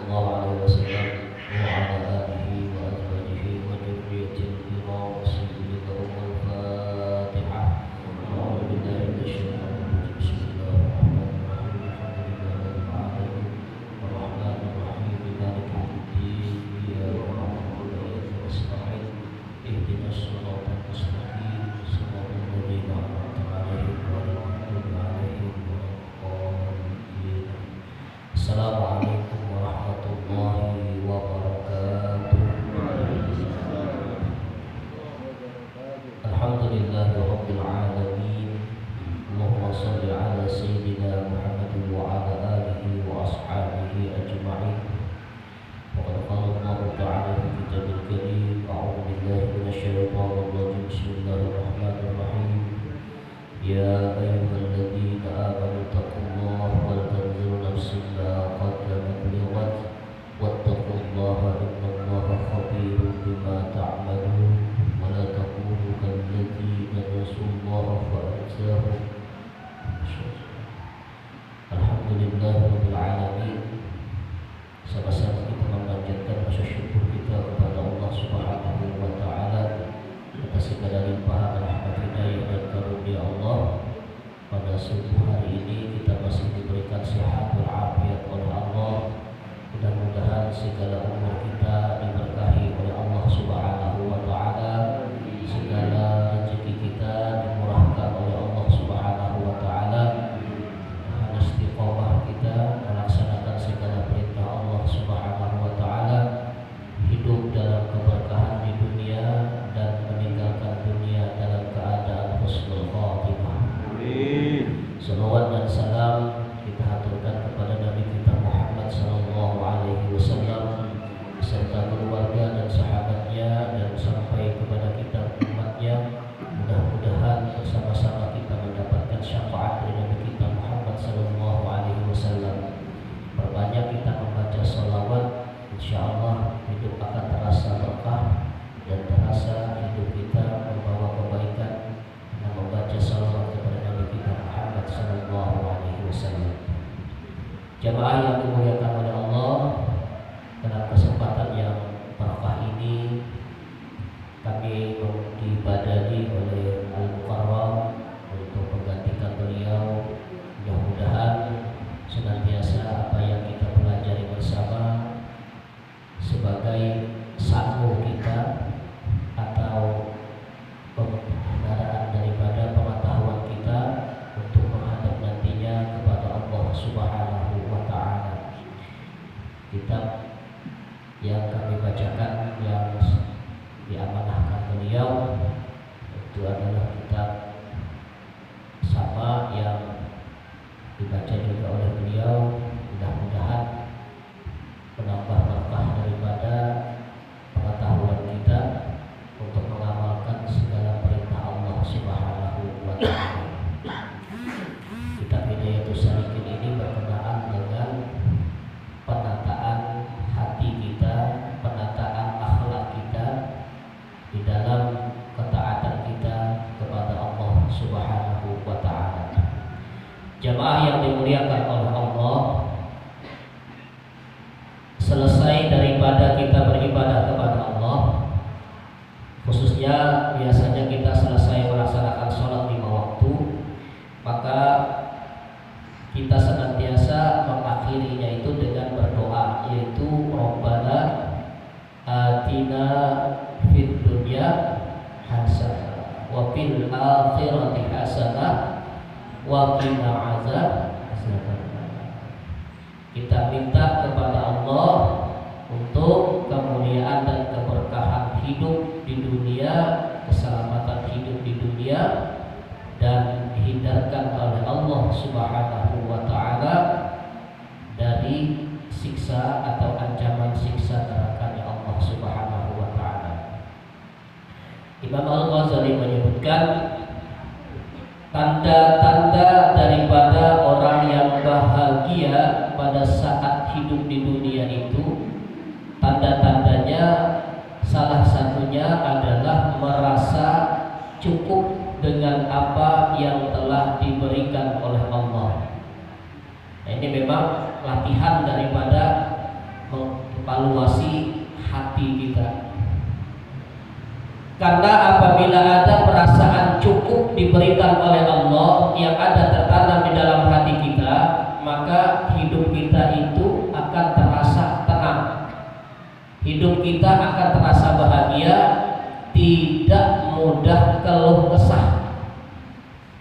sallallahu alaihi wasallam wa ala alihi wa azwajihi wa dzurriyyatil kiram Bismillahirrahmanirrahim. Al-Fatihah. A'udzu billahi minasyaitonir rajim. Bismillahirrahmanirrahim. Alhamdulillahirabbil alamin. Arrahmanir rahim. Maliki yaumiddin. Iyyaka na'budu wa iyyaka nasta'in. Ihdinas siratal mustaqim. Shiratal ladzina an'amta 'alaihim ghairil maghdubi 'alaihim waladdallin. Assalamualaikum warahmatullahi wabarakatuh. Alhamdulillahirabbil alamin. Allahumma shalli ala sayyidina Muhammadin wa ala alihi wa ashabihi ajma'in. Wa qala Allah ta'ala fi kitabil karim, a'udzu billahi minasyaitonir rajim. Bismillahirrahmanirrahim. Ya ayyuhalladzina amanu taqullaha wal tanzur nafsun ma qaddamat lighad wattaqullaha innallaha khabirun bima ta'malun wa la takunu kalladzina nasullaha fa ansahum. Alhamdulillahirabbil alamin. Sama-sama kita memanjatkan rasa syukur kita kepada Allah Subhanahu wa taala atas segala limpahan rahmat hidayah dan karunia Allah. Pada subuh hari ini kita masih diberikan sehat walafiat oleh Allah. Mudah-mudahan segala umur kita diberkahi oleh Allah Subhanahu wa taala. Segala rezeki kita dimurahkan oleh Allah Subhanahu wa taala. Istiqomah kita melaksanakan segala perintah Allah Subhanahu wa taala. Hidup dalam keberkahan di dunia dan meninggalkan dunia dalam keadaan husnul khatimah. Salawat dan salam kita haturkan kepada Nabi kita Muhammad sallallahu alaihi wasallam beserta keluarga dan sahabatnya dan sampai kepada kita umatnya. Mudah-mudahan bersama-sama kita mendapatkan syafaat dari Nabi kita Muhammad sallallahu alaihi wasallam. Perbanyak kita membaca salawat, insyaallah hidup akan terasa berkah dan terasa hidup kita membawa kebaikan dengan membaca salawat kepada Nabi kita Muhammad sallallahu alaihi wasallam. Jamaah yang dimuliakan oleh Allah, dalam kesempatan yang berkah ini kami diibadahi oleh Al-Mukarram untuk menggantikan beliau. Mudah-mudahan senantiasa apa yang kita pelajari bersama sebagai sanggup kita atau pembenaran daripada pengetahuan kita untuk menghadap nantinya kepada Allah Subhanahu wa taala. Kitab yang kami bacakan yang diamanahkan beliau itu adalah kitab sama yang dibaca juga oleh beliau. Mudah-mudahan menambah berkah daripada pengetahuan kita untuk mengamalkan segala perintah Allah Subhanahu wa taala. Kitab Hidayatus Salikin ini berkenaan dengan penataan hati kita, penataan akhlak kita di dalam ketaatan kita kepada Allah Subhanahu wa taala. Jamaah yang dimuliakan oleh Allah, selesai daripada kita beribadah kepada Allah, khususnya biasanya kita selesai melaksanakan sholat 5 waktu, maka kita senantiasa mengakhirinya itu dengan berdoa, yaitu Rabbana atina fid dunya hasanah wa fil akhirati hasanah wa qina azabannar. Kita minta kepada Allah untuk kemuliaan dan keberkahan hidup di dunia, keselamatan hidup di dunia, dan dihindarkan oleh Allah Subhanahu wa taala dari siksa atau ancaman siksa neraka Allah Subhanahu wa taala. Imam Al-Ghazali menyebutkan tanda-tanda daripada orang yang bahagia pada saat hidup di dunia itu, tanda-tandanya salah satunya adalah merasa cukup dengan apa yang telah diberikan oleh Allah. Nah, ini memang latihan daripada apabila ada perasaan cukup diberikan oleh Allah yang ada tertanam di dalam hati kita, maka hidup kita itu akan terasa tenang, hidup kita akan terasa bahagia, tidak mudah keluh kesah.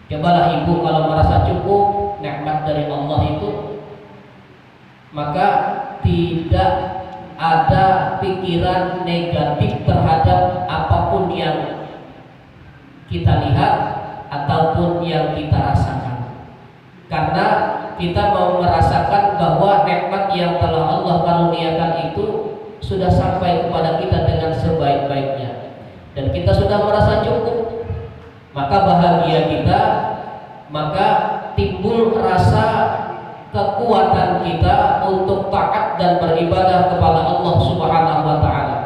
Cobalah ibu kalau merasa cukup nikmat dari Allah itu, maka tidak ada pikiran negatif terhadap apapun yang kita lihat ataupun yang kita rasakan, karena kita mau merasakan bahwa nikmat yang telah Allah karuniakan itu sudah sampai kepada kita dengan sebaik-baiknya, dan kita sudah merasa cukup, maka bahagia kita, maka timbul rasa kekuatan kita untuk taat dan beribadah kepada Allah Subhanahu wa taala.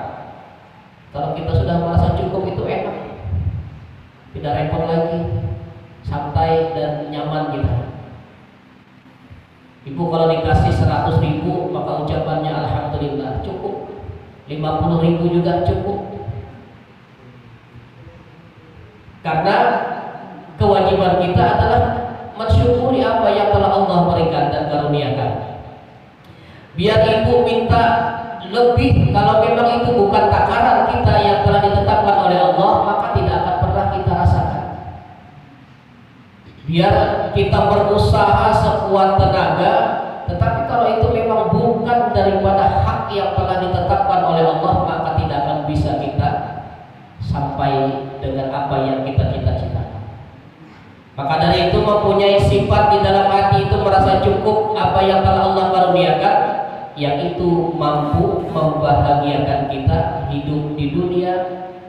Kalau kita sudah merasa cukup itu enak, tidak repot lagi, santai dan nyaman kita. Ibu kalau dikasih 100.000 maka ucapannya alhamdulillah cukup, 50.000 juga cukup. Karena kewajiban kita adalah mensyukuri apa yang telah Allah berikan dan karuniakan. Biar ibu minta lebih, kalau memang itu bukan takaran kita yang telah ditetapkan oleh Allah, maka tidak akan pernah kita rasakan. Biar kita berusaha sekuat tenaga, tetapi kalau itu memang bukan daripada hak yang telah ditetapkan oleh Allah, maka tidak akan bisa kita sampai dengan apa yang kita cita-citakan. Maka dari itu mempunyai sifat di dalam hati itu merasa cukup apa yang telah Allah karuniakan, yang itu mampu membahagiakan kita hidup di dunia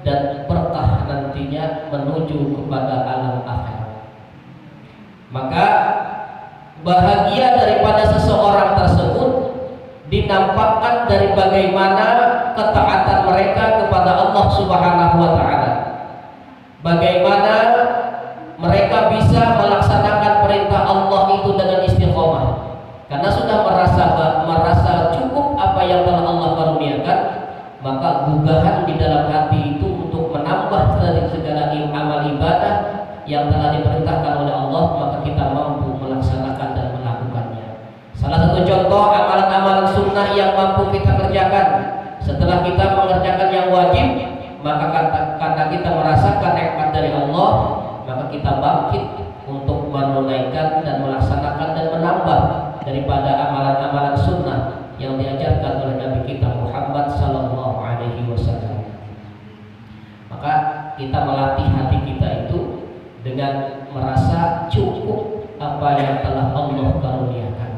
dan berkah nantinya menuju kepada alam akhirat. Maka bahagia daripada seseorang tersebut dinampakkan dari bagaimana ketaatan mereka kepada Allah Subhanahu wa taala. Bagaimana mereka bisa melaksanakan perintah Allah itu dengan istiqomah, karena sudah merasa cukup apa yang telah Allah karuniakan, maka gugahan di dalam hati itu untuk menambah dari segala amal ibadah yang telah diperintahkan oleh Allah, maka kita mampu melaksanakan dan melakukannya. Salah satu contoh amalan-amalan sunnah yang mampu kita kerjakan setelah kita mengerjakan yang wajib, maka karena kita merasakan nikmat dari Allah, maka kita bangkit untuk menunaikan dan melaksanakan dan menambah daripada amalan-amalan sunnah yang diajarkan oleh Nabi kita Muhammad sallallahu alaihi wasallam. Maka kita melatih hati kita itu dengan merasa cukup apa yang telah Allah karuniakan.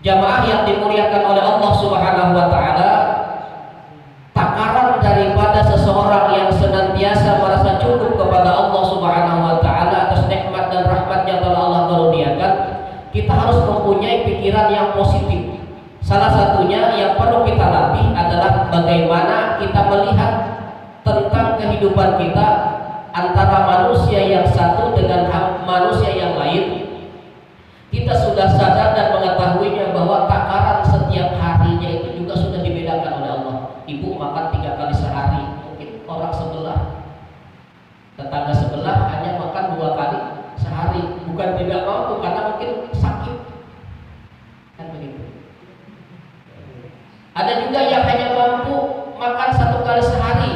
Jamaah yang dimuliakan oleh Allah Subhanahu wa taala, takaran daripada seseorang yang senantiasa merasa cukup kepada Allah Subhanahu wa taala atas nikmat dan rahmat yang telah Allah karuniakan, kita harus mempunyai pikiran yang positif. Salah satunya yang perlu kita latih adalah bagaimana kita melihat tentang kehidupan kita antara manusia yang satu dengan manusia yang lain. Kita sudah sadar dan mengetahuinya bahwa takaran setiap harinya itu juga sudah dibedakan oleh Allah. Ibu makan 3 kali sehari, mungkin orang sebelah, tetangga sebelah hanya makan 2 kali sehari. Bukan tidak mampu, karena mungkin sakit, kan begitu. Ada juga yang hanya mampu makan 1 kali sehari,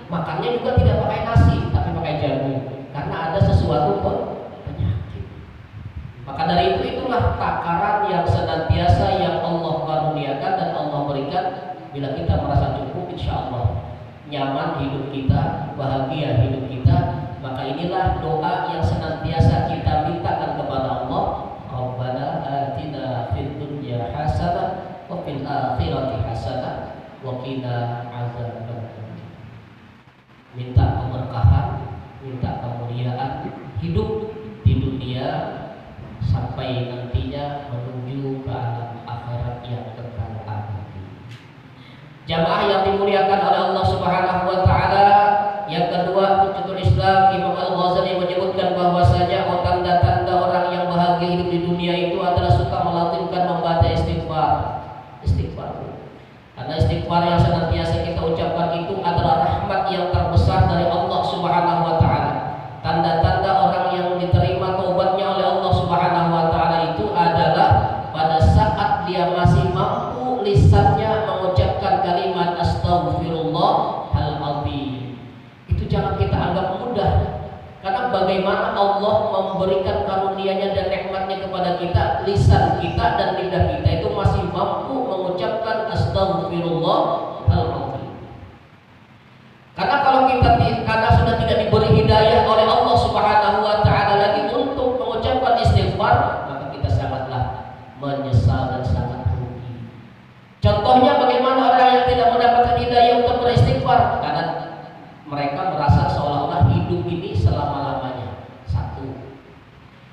makannya juga tidak pakai nasi tapi pakai jagung, karena ada sesuatu penyakit. Maka dari itulah takaran yang senantiasa yang Allah karuniakan dan Allah berikan. Bila kita merasa cukup, insya Allah nyaman hidup kita, bahagia hidup kita, maka inilah doa yang senantiasa kita mintakan kepada Allah. Rabbana atina fid dunya hasanah wa fil akhirati hasanah wa qina azabannar. Minta keberkahan, minta kemuliaan hidup di dunia sampai nantinya menuju ke alam akhirat yang kekal abadi. Jamaah yang dimuliakan oleh Allah Subhanahu wa taala, yang kedua, Hujjatul Islam Imam Al-Ghazali menyebutkan bahwasanya tanda-tanda orang yang bahagia hidup di dunia itu adalah suka melakukan membaca istighfar. Istighfar. Karena istighfar yang senantiasa kita ucapkan itu adalah rahmat yang terbesar dari Allah Subhanahu wa taala. Tanda-tanda orang yang diterima taubatnya oleh Allah Subhanahu wa taala itu adalah pada saat dia masih mampu lisannya mengucapkan kalimat astaghfirullahaladzim. Itu jangan kita anggap mudah. Karena bagaimana Allah memberikan karunia-Nya dan nikmat-Nya kepada kita, lisan kita dan lidah kita itu masih mampu mengucapkan astaghfirullahaladzim. Karena kalau kita sudah tidak diberi hidayah oleh Allah Subhanahu wa taala lagi untuk mengucapkan istighfar, maka kita sangatlah menyesal dan sangat rugi. Contohnya bagaimana orang yang tidak mendapatkan hidayah untuk beristighfar karena mereka merasa seolah-olah hidup ini selama-lamanya. Satu.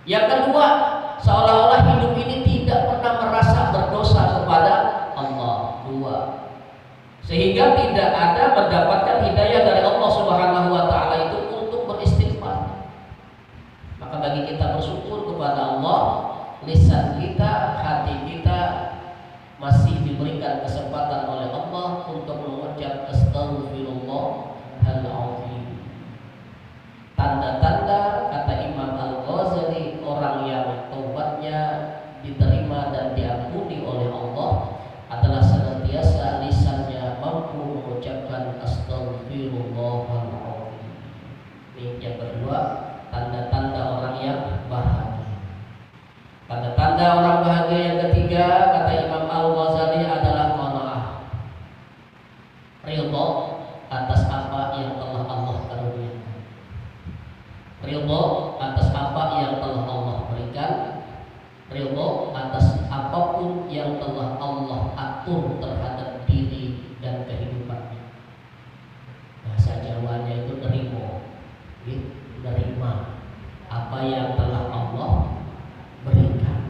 Yang kedua, seolah-olah hidup ini tidak pernah merasa berdosa kepada Allah. Dua. Sehingga tidak ada mendapatkan hidayah dari Allah Subhanahu wa taala itu untuk beristighfar. Maka bagi kita bersyukur kepada Allah, lisan kita, hati kita masih diberikan kesempatan oleh Allah untuk mengucap astaghfirullahaladzim. Tanda-tanda kata Imam Al-Ghazali orang yang taubatnya diterima dan diampuni oleh Allah adalah senantiasa lisannya mampu mengucapkan astaghfirullahaladzim. Ini yang kedua, tanda-tanda orang yang bahagia. Tanda-tanda orang bahagia yang ketiga kata Imam Al-Ghazali adalah qanaah, ridha atas apa yang telah Allah karuniakan, ridha atas apa yang telah Allah berikan, ridha atas apapun yang telah Allah atur terhadap diri dan kehidupannya. Bahasa Jawanya itu nerima apa yang telah Allah berikan.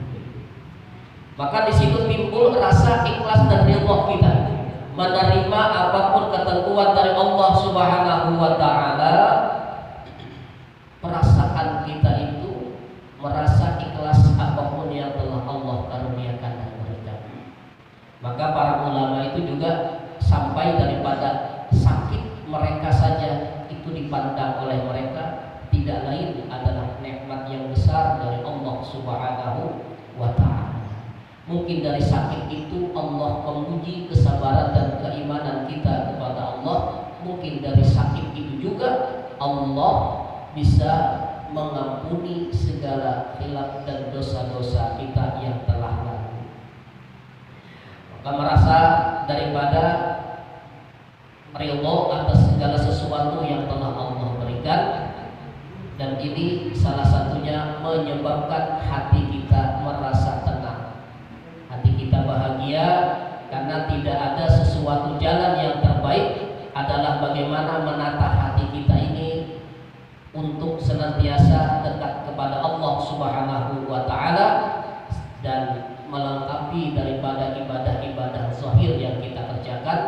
Maka di situ timbul rasa ikhlas dan ridha kita menerima apapun ketentuan dari Allah Subhanahu wa taala. Perasaan kita itu merasa ikhlas apapun yang telah Allah karuniakan dan berikan. Maka para ulama itu juga sampai daripada sakit mereka saja itu dipandang oleh mereka tidak lain adalah nikmat yang besar dari Allah Subhanahu wa taala. Mungkin dari sakit itu Allah memuji kesabaran dan keimanan kita kepada Allah. Mungkin dari sakit itu juga Allah bisa mengampuni segala khilaf dan dosa-dosa kita yang telah lalu. Maka merasa daripada ridha atas segala sesuatu yang telah Allah berikan, dan ini salah satunya menyebabkan hati kita merasa tenang, hati kita bahagia karena tidak ada sesuatu jalan yang terbaik adalah bagaimana menata hati kita ini untuk senantiasa dekat kepada Allah Subhanahu wa taala dan melengkapi daripada ibadah-ibadah zahir yang kita kerjakan,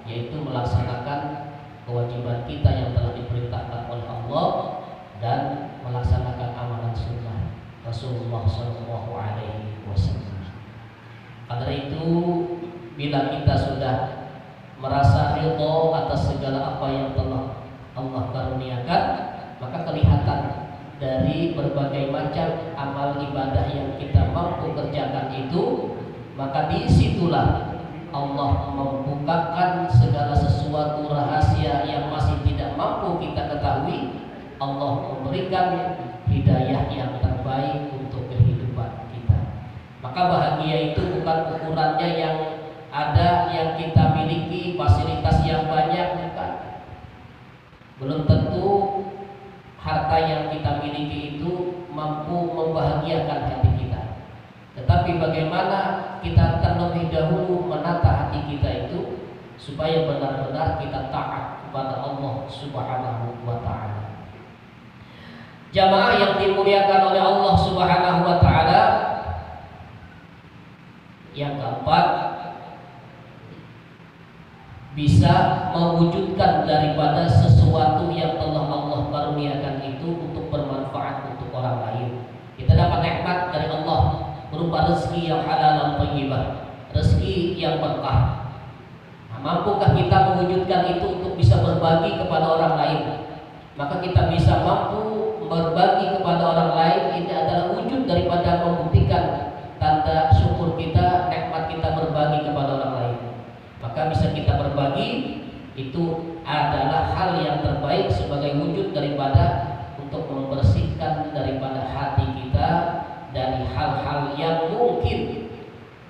yaitu melaksanakan kewajiban kita yang telah diperintahkan oleh Allah dan melaksanakan amalan sunnah Rasulullah Shallallahu Alaihi Wasallam. Karena itu, bila kita sudah merasa ridha atas segala apa yang telah Allah karuniakan, maka kelihatan dari berbagai macam amal ibadah yang kita mampu kerjakan itu, maka disitulah Allah membukakan segala sesuatu rahasia yang masih tidak mampu kita ketahui. Allah memberikan hidayah yang terbaik untuk kehidupan kita. Maka bahagia itu bukan ukurannya yang ada yang kita miliki, fasilitas yang banyak, bukan. Belum tentu harta yang kita miliki itu mampu membahagiakan hati kita. Tetapi bagaimana kita terlebih dahulu menata hati kita itu supaya benar-benar kita taat kepada Allah Subhanahu wa taala. Jamaah yang dimuliakan oleh Allah Subhanahu wa taala, yang keempat, bisa mewujudkan daripada sesuatu yang telah Allah karuniakan itu untuk bermanfaat untuk orang lain. Kita dapat nikmat dari Allah berupa rezeki yang halal dan thayyibah, rezeki yang berkah. Mampukah kita mewujudkan itu untuk bisa berbagi kepada orang lain? Maka kita bisa mampu berbagi kepada orang lain. Ini adalah wujud daripada membuktikan tanda syukur kita, nikmat kita berbagi kepada orang lain. Maka bisa kita berbagi, itu adalah hal yang terbaik sebagai wujud daripada untuk membersihkan daripada hati kita dari hal-hal yang mungkin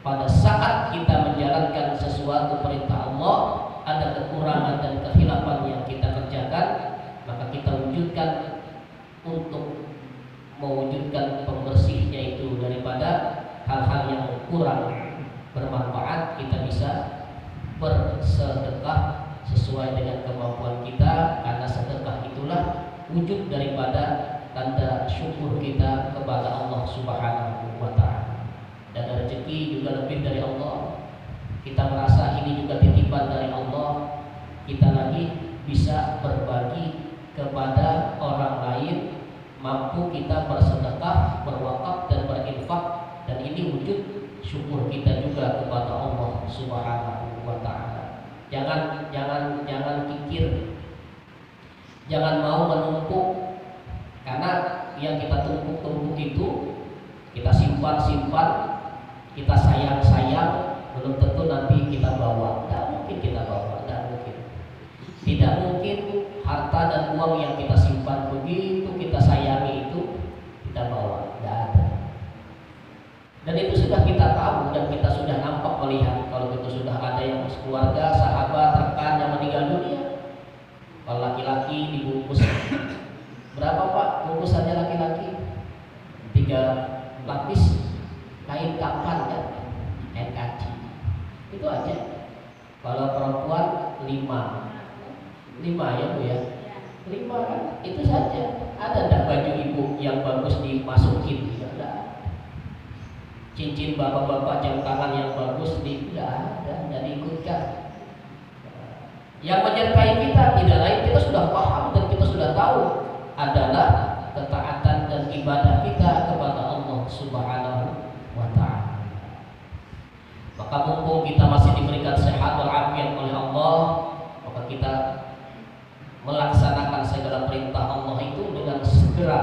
pada saat kita menjalankan sesuatu perintah Allah ada kekurangan dan kehilapan yang kita kerjakan, maka kita wujudkan untuk mewujudkan pembersihnya itu daripada hal-hal yang kurang bermanfaat. Kita bisa bersedekah sesuai dengan kemampuan kita, karena sedekah itulah wujud daripada tanda syukur kita kepada Allah Subhanahu wa Ta'ala. Dan rezeki juga lebih dari Allah. Kita merasa ini juga titipan dari Allah, kita lagi bisa berbagi kepada orang lain, mampu kita bersedekah, berwakaf dan berinfak, dan ini wujud syukur kita juga kepada Allah Subhanahu wa Ta'ala. Jangan kikir, jangan mau menumpuk, karena yang kita tumpuk itu kita simpan, kita sayang, belum tentu nanti kita bawa. Tidak mungkin kita bawa, tidak mungkin harta dan uang yang kita simpan begitu kita sayangi itu kita bawa, tidak ada. Dan itu sudah kita tahu dan kita sudah nampak melihat. Kalau itu sudah ada yang keluarga, sahabat, rekan yang meninggal dunia, kalau laki-laki dibungkus berapa Pak bungkusannya laki-laki? 3 lapis kain kafan ya, NKC. Itu aja. Kalau perempuan 5 ya Bu ya, 5 kan? Itu saja. Ada enggak baju ibu yang bagus dimasukin? Tidak. Cincin bapak-bapak jam tangan yang bagus tidak ada, tidak diikutkan. Yang menyertai kita tidak lain, kita sudah paham dan kita sudah tahu, adalah ketaatan dan ibadah kita kepada Allah Subhanahu wa Ta'ala. Maka mumpung kita masih diberikan sehat walafiat oleh Allah, maka kita melaksanakan segala perintah Allah itu dengan segera.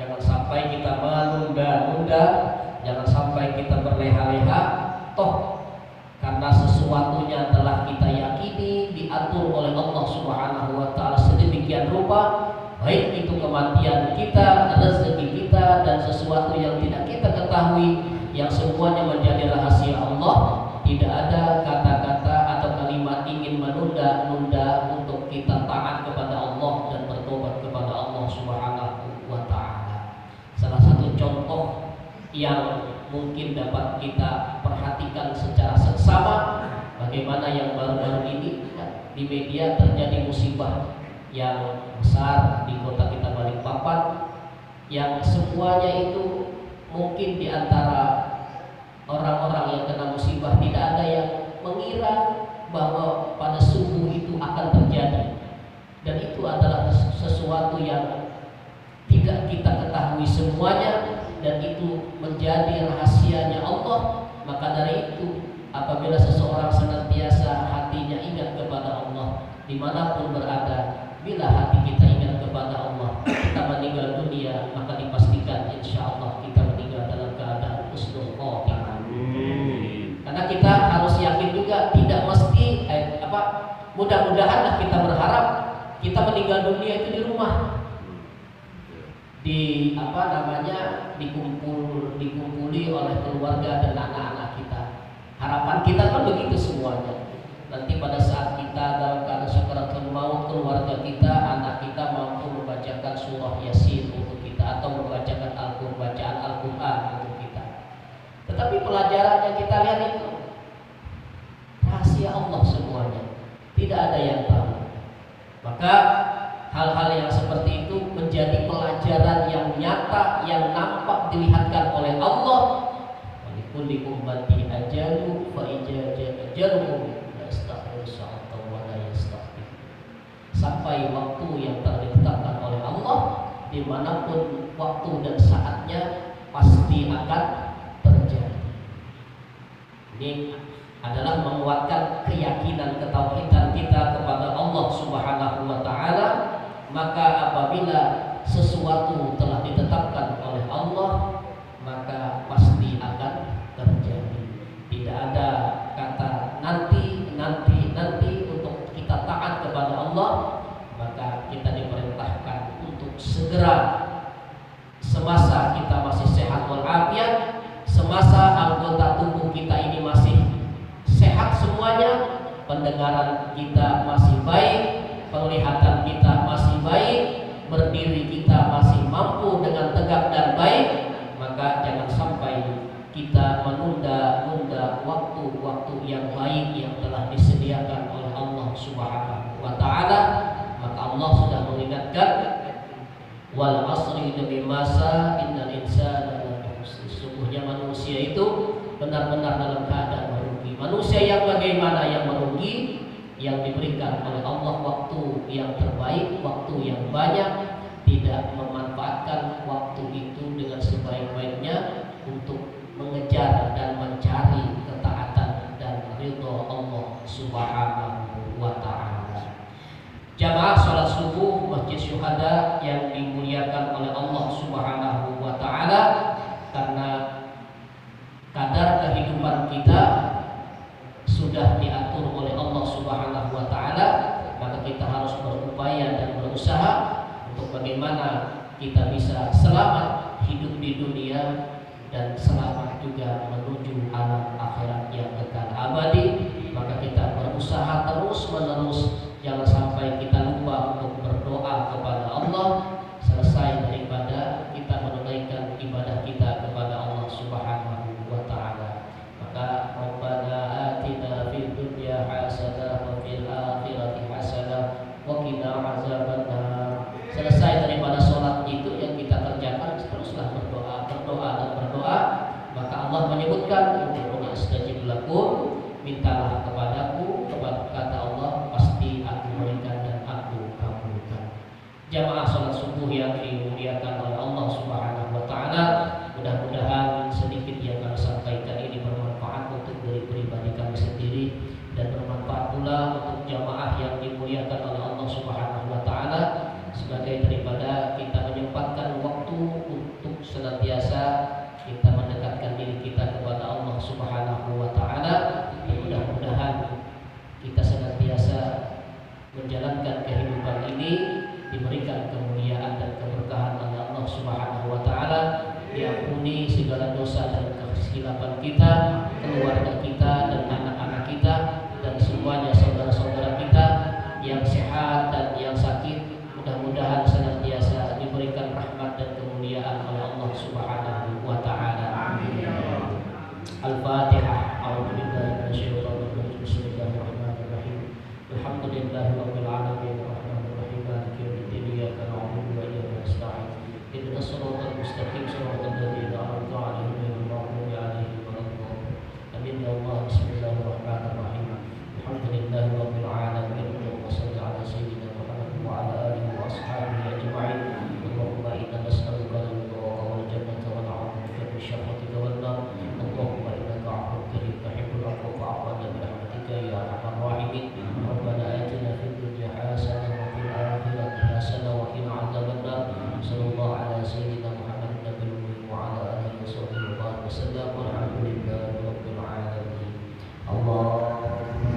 Jangan sampai kita menunda-nunda, jangan sampai kita berleha-leha. Toh karena sesuatunya telah kita yakini diatur oleh Allah Subhanahu wa Ta'ala sedemikian rupa, baik itu kematian kita, rezeki kita, dan sesuatu yang tidak kita ketahui, yang semuanya menjadi rahasia Allah. Tidak ada kata-kata atau kalimat ingin menunda-nunda untuk kita taat kepada Allah dan bertobat kepada Allah Subhanahu wa Ta'ala. Salah satu contoh yang mungkin dapat kita perhatikan secara seksama, bagaimana yang baru-baru ini di media terjadi musibah yang besar di kota kita Balikpapan, yang semuanya itu mungkin di antara orang-orang yang kena musibah tidak ada yang mengira bahwa pada subuh itu akan terjadi, dan itu adalah sesuatu yang tidak kita ketahui semuanya, dan itu menjadi rahasianya Allah. Maka dari itu, apabila seseorang senantiasa hatinya ingat kepada Allah dimanapun berada, bila hati kita ingat kepada Allah, kita meninggal dunia, maka dipastikan insya Allah kita meninggal dalam keadaan husnul khotimah. Karena kita harus yakin juga, tidak mesti mudah-mudahanlah kita berharap kita meninggal dunia itu di rumah, dikumpuli oleh keluarga dan anak-anak kita. Harapan kita kan begitu semuanya. Nanti pada saat kita dalam keadaan sakaratul maut, keluarga kita, anak kita mampu membacakan surah Yasin untuk kita, atau membacakan bacaan Al-Quran untuk kita. Tetapi pelajaran yang kita lihat itu rahasia Allah semuanya, tidak ada yang tahu. Maka hal-hal yang seperti itu menjadi pelajaran yang nyata, yang nampak dilihatkan oleh Allah. Walikulli ummati ajalu fa ajaluhum la yastakhiruna sa'atan wa la yastaqdim. Sampai waktu yang telah ditetapkan oleh Allah, dimanapun waktu dan saatnya pasti akan terjadi. Ini adalah menguatkan keyakinan ketauhidan kita kepada Allah Subhanahu wa taala. Maka apabila sesuatu telah ditetapkan oleh Allah, maka pasti akan terjadi. Tidak ada kata nanti untuk kita taat kepada Allah. Maka kita diperintahkan untuk segera, semasa kita masih sehat walafiat, semasa anggota tubuh kita ini masih sehat semuanya, pendengaran kita masih baik, penglihatan kita masih baik, berdiri kita masih mampu dengan tegak dan baik, maka jangan sampai kita menunda-nunda waktu-waktu yang baik yang telah disediakan oleh Allah Subhanahu wa taala. Maka Allah sudah mengingatkan, wal asri demi masa, innal insana lafi khusr. Sesungguhnya manusia itu benar-benar dalam keadaan merugi. Manusia yang bagaimana yang merugi? Yang diberikan oleh Allah waktu yang terbaik, waktu yang banyak, tidak memanfaatkan waktu itu dengan sebaik-baiknya untuk mengejar dan mencari ketaatan dan ridha Allah Subhanahu wa taala. Jamaah salat subuh Masjid Syuhada yang dimuliakan oleh Allah Subhanahu wa taala, karena kadar kehidupan kita sudah diatur oleh Allah Subhanahu wa taala, maka kita harus berupaya dan berusaha untuk bagaimana kita bisa selamat hidup di dunia dan selamat juga menuju alam akhirat yang kekal abadi. Maka kita berusaha terus-menerus, jangan sampai kita lupa untuk berdoa kepada Allah selesai daripada kita menunaikan ibadah kita kepada Allah Subhanahu wa taala. Maka Rabbana atina fid dunya hasanah wa fil akhirati hasanah wa qina azabannar. Selesai daripada sholat itu yang kita kerjakan, teruslah berdoa dan berdoa. Maka Allah menyebutkan, ud'uni astajib lakum, mintalah kepadaku, kata Allah, pasti aku berikan dan aku kabulkan. Jamaah sholat subuh yang dimuliakan oleh Allah Subhanahu wa taala, mudah-mudahan sedikit yang kami sampaikan ini bermanfaat untuk diri pribadi kami sendiri dan bermanfaat pula untuk jamaah yang dimuliakan oleh Allah Subhanahu wa taala, sebagai daripada kita menyempatkan waktu untuk senantiasa kita mendekatkan diri kita kepada Allah Subhanahu wa taala. Dan mudah-mudahan kita senantiasa menjalankan kehidupan ini diberikan kemuliaan dan keberkahan oleh Allah Subhanahu wa taala, diampuni segala dosa dan kesilapan kita, keluarga kita dan anak-anak kita dan semuanya saudara-saudara kita yang sehat dan yang sakit. Mudah-mudahan senantiasa diberikan rahmat dan kemuliaan oleh Allah Subhanahu wa taala. Amin. Al-Fatihah. A'udzubillahi minasyaitonir rajim. Bismillahirrahmanirrahim. Alhamdulillahirabbil alamin arrahmanir rahim maliki yaumiddin iyyaka na'budu wa iyyaka nasta'in ihdinas siratal mustaqim siratal ladzina an'amta 'alaihim ghairil maghdubi 'alaihim waladdallin. Amin ya Allah. Bismillahirrahmanirrahim. Alhamdulillahirabbil alamin wa shalli 'ala sayyidina Muhammad wa 'ala alihi wa ashabihi ajma'in. Allahumma inna nas'aluka ridhaka wal jannata wa na'udzu bika min syarrika wan nar. Allahumma innaka 'afuwwun karim tuhibbul 'afwa fa'fu 'anna bi rahmatika ya arhamar rahimin.